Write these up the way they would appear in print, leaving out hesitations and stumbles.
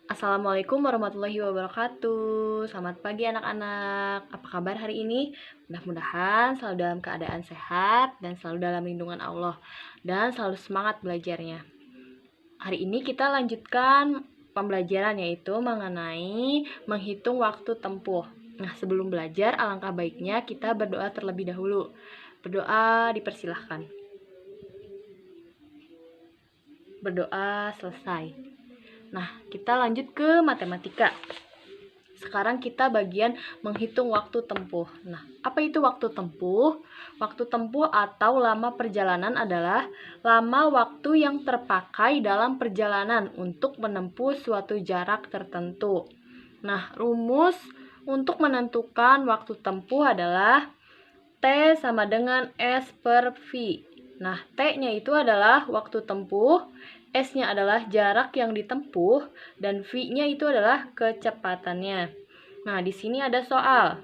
Assalamualaikum warahmatullahi wabarakatuh. Selamat pagi anak-anak. Apa kabar hari ini? Mudah-mudahan selalu dalam keadaan sehat dan selalu dalam lindungan Allah dan selalu semangat belajarnya. Hari ini kita lanjutkan pembelajaran yaitu mengenai menghitung waktu tempuh. Nah, sebelum belajar alangkah baiknya kita berdoa terlebih dahulu. Berdoa dipersilahkan. Berdoa selesai. Nah, kita lanjut ke matematika. Sekarang kita bagian menghitung waktu tempuh. Nah, apa itu waktu tempuh? Waktu tempuh atau lama perjalanan adalah lama waktu yang terpakai dalam perjalanan untuk menempuh suatu jarak tertentu. Nah, rumus untuk menentukan waktu tempuh adalah T sama dengan S per V. Nah, T-nya itu adalah waktu tempuh, S-nya adalah jarak yang ditempuh, dan V-nya itu adalah kecepatannya. Nah, di sini ada soal.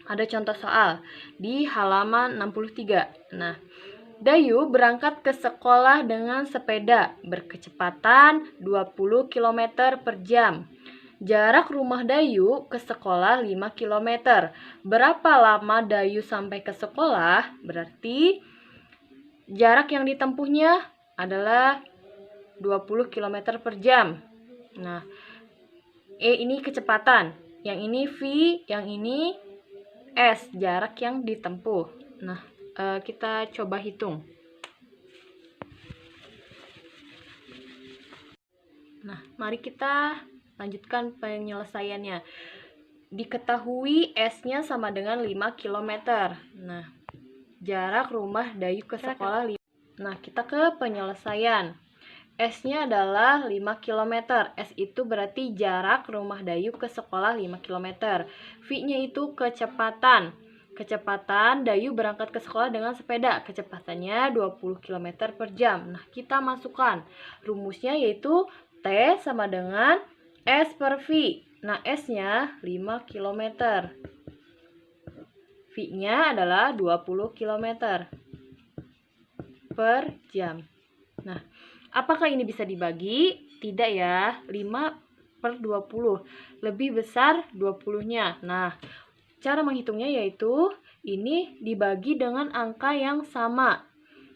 Ada contoh soal di halaman 63. Nah, Dayu berangkat ke sekolah dengan sepeda berkecepatan 20 km per jam. Jarak rumah Dayu ke sekolah 5 km. Berapa lama Dayu sampai ke sekolah? Berarti jarak yang ditempuhnya adalah 20 km per jam. Nah, E ini kecepatan, yang ini V, yang ini S, jarak yang ditempuh. Nah, kita coba hitung. Nah, mari kita lanjutkan penyelesaiannya. Diketahui S-nya sama dengan 5 km. Nah, jarak rumah Dayu ke sekolah 5. Nah, kita ke penyelesaian. S-nya adalah 5 km. S itu berarti jarak rumah Dayu ke sekolah 5 km. V-nya itu kecepatan. Kecepatan Dayu berangkat ke sekolah dengan sepeda. Kecepatannya 20 km per jam. Nah, kita masukkan rumusnya yaitu T sama dengan S per V. Nah, S-nya 5 km. V-nya adalah 20 km per jam. Nah, apakah ini bisa dibagi? Tidak ya, 5 per 20. Lebih besar 20-nya. Nah, cara menghitungnya yaitu ini dibagi dengan angka yang sama.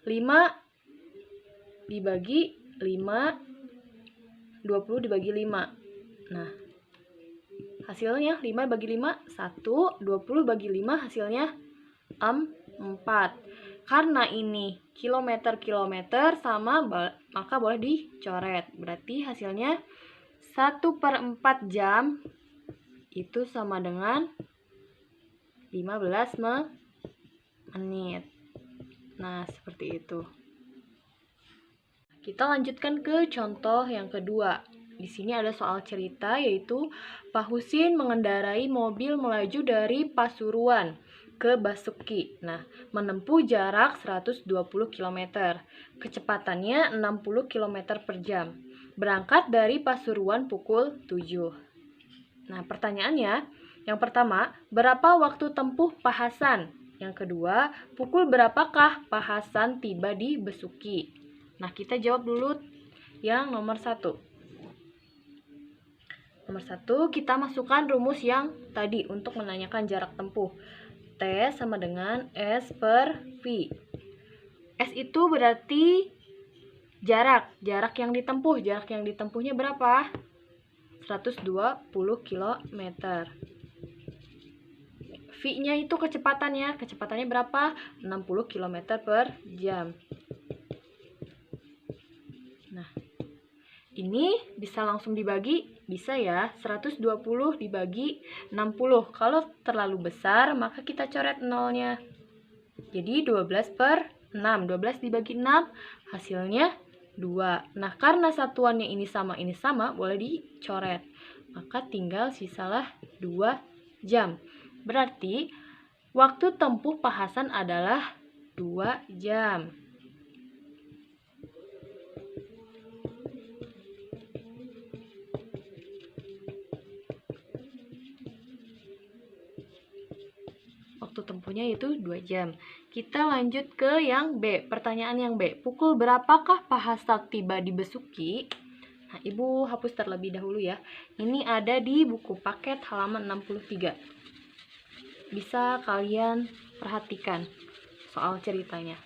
5 dibagi 5, 20 dibagi 5. Nah, hasilnya 5 bagi 5, 1, 20 bagi 5 hasilnya 4. Karena ini kilometer-kilometer sama, maka boleh dicoret. Berarti hasilnya 1/4 jam itu sama dengan 15 menit. Nah, seperti itu. Kita lanjutkan ke contoh yang kedua. Di sini ada soal cerita yaitu Pak Husin mengendarai mobil melaju dari Pasuruan ke Basuki. Nah, menempuh jarak 120 km. Kecepatannya 60 km per jam. Berangkat dari Pasuruan pukul 7. Nah, pertanyaannya, yang pertama, berapa waktu tempuh Pak Hasan? Yang kedua, pukul berapakah Pak Hasan tiba di Besuki? Nah, kita jawab dulu yang nomor 1. Nomor 1, kita masukkan rumus yang tadi untuk menanyakan jarak tempuh. T sama dengan S per V. S itu berarti jarak yang ditempuh. Jarak yang ditempuhnya berapa? 120 km. V-nya itu kecepatannya. Kecepatannya berapa? 60 km per jam. Nah, ini bisa langsung dibagi, bisa ya, 120 dibagi 60. Kalau terlalu besar, maka kita coret nolnya. Jadi 12 per 6. 12 dibagi 6, hasilnya 2. Nah, karena satuannya ini sama, boleh dicoret. Maka tinggal sisalah 2 jam. Berarti, waktu tempuh Pak Hasan adalah 2 jam. Waktu tempuhnya itu 2 jam. Kita lanjut ke yang B. Pertanyaan yang B. Pukul berapakah Pak Hasan tiba di Besuki? Nah, Ibu hapus terlebih dahulu ya. Ini ada di buku paket halaman 63. Bisa kalian perhatikan soal ceritanya.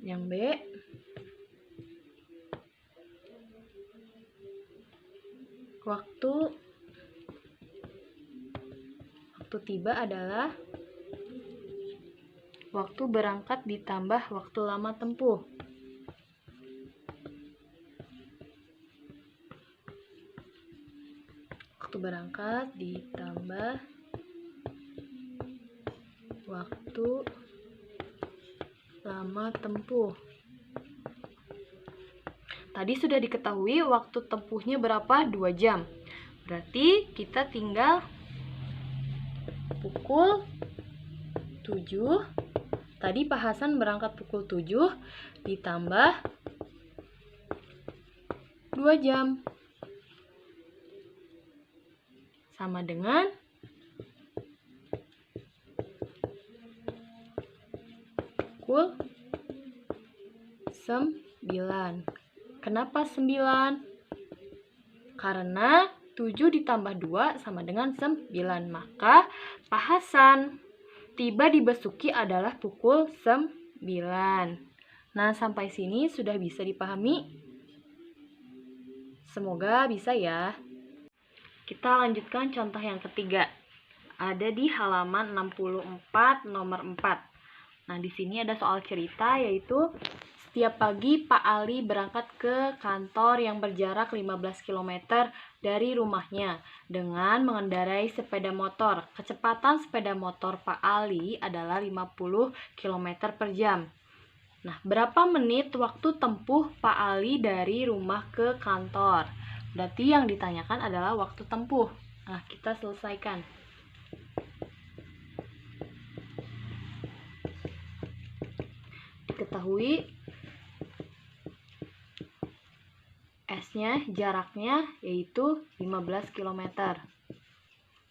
Yang B, waktu tiba adalah waktu berangkat ditambah waktu lama tempuh. Waktu berangkat ditambah waktu lama tempuh. Tadi sudah diketahui waktu tempuhnya berapa? 2 jam. Berarti kita tinggal pukul 7. Tadi Pak Hasan berangkat pukul 7 ditambah 2 jam. Sama dengan pukul 9. Kenapa 9? Karena 7 ditambah 2 sama dengan 9. Maka Pak Hasan tiba di Besuki adalah pukul 9. Nah, sampai sini sudah bisa dipahami? Semoga bisa ya. Kita lanjutkan contoh yang ketiga. Ada di halaman 64 nomor 4. Nah, di sini ada soal cerita yaitu setiap pagi Pak Ali berangkat ke kantor yang berjarak 15 km dari rumahnya dengan mengendarai sepeda motor. Kecepatan sepeda motor Pak Ali adalah 50 km per jam. Nah, berapa menit waktu tempuh Pak Ali dari rumah ke kantor? Berarti yang ditanyakan adalah waktu tempuh. Nah, kita selesaikan. Diketahui S-nya, jaraknya yaitu 15 km.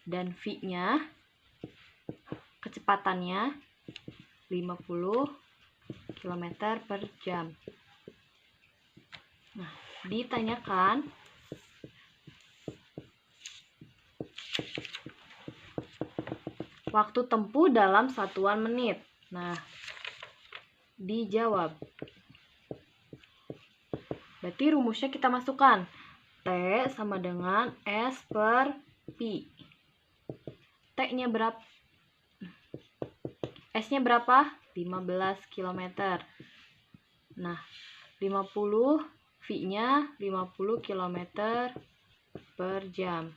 Dan V-nya, kecepatannya 50 km per jam. Nah, ditanyakan waktu tempuh dalam satuan menit. Nah, dijawab. Berarti rumusnya kita masukkan. T sama dengan S per Pi. T-nya berapa? S-nya berapa? 15 km. Nah, 50, V-nya 50 km per jam.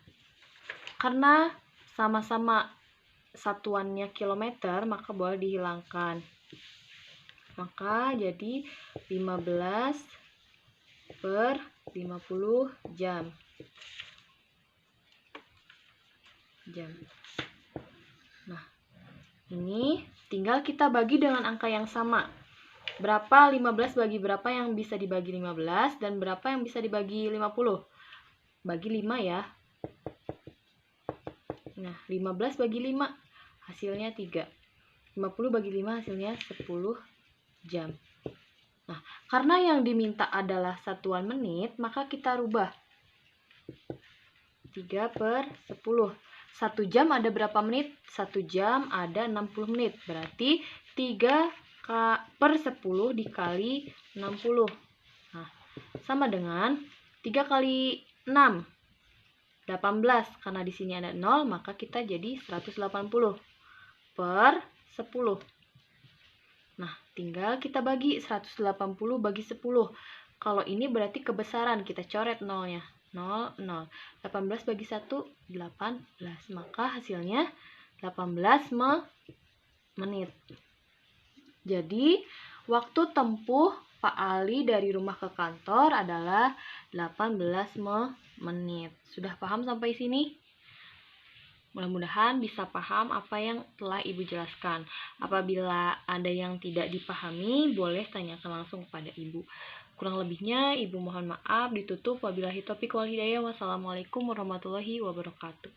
Karena sama-sama satuannya kilometer, maka boleh dihilangkan. Maka jadi 15 per 50 jam. Nah, ini tinggal kita bagi dengan angka yang sama. Berapa 15 bagi berapa yang bisa dibagi 15 dan berapa yang bisa dibagi 50? Bagi 5 ya. Nah, 15 bagi 5 hasilnya 3. 50 bagi 5 hasilnya 10 jam. Nah, karena yang diminta adalah satuan menit, maka kita rubah. 3 per 10. 1 jam ada berapa menit? 1 jam ada 60 menit. Berarti 3 per 10 dikali 60. Nah, sama dengan 3 kali 6. 18. Karena di sini ada 0, maka kita jadi 180 per 10. Nah, tinggal kita bagi 180 bagi 10. Kalau ini berarti kebesaran, kita coret nolnya. 0, 0. 18 bagi 1, 18. Maka hasilnya 18 menit. Jadi, waktu tempuh Pak Ali dari rumah ke kantor adalah 18 menit. Sudah paham sampai sini? Mudah-mudahan bisa paham apa yang telah Ibu jelaskan. Apabila ada yang tidak dipahami, boleh tanyakan langsung kepada Ibu. Kurang lebihnya, Ibu mohon maaf. Ditutup. Wabillahi taufiq wal hidayah. Wassalamualaikum warahmatullahi wabarakatuh.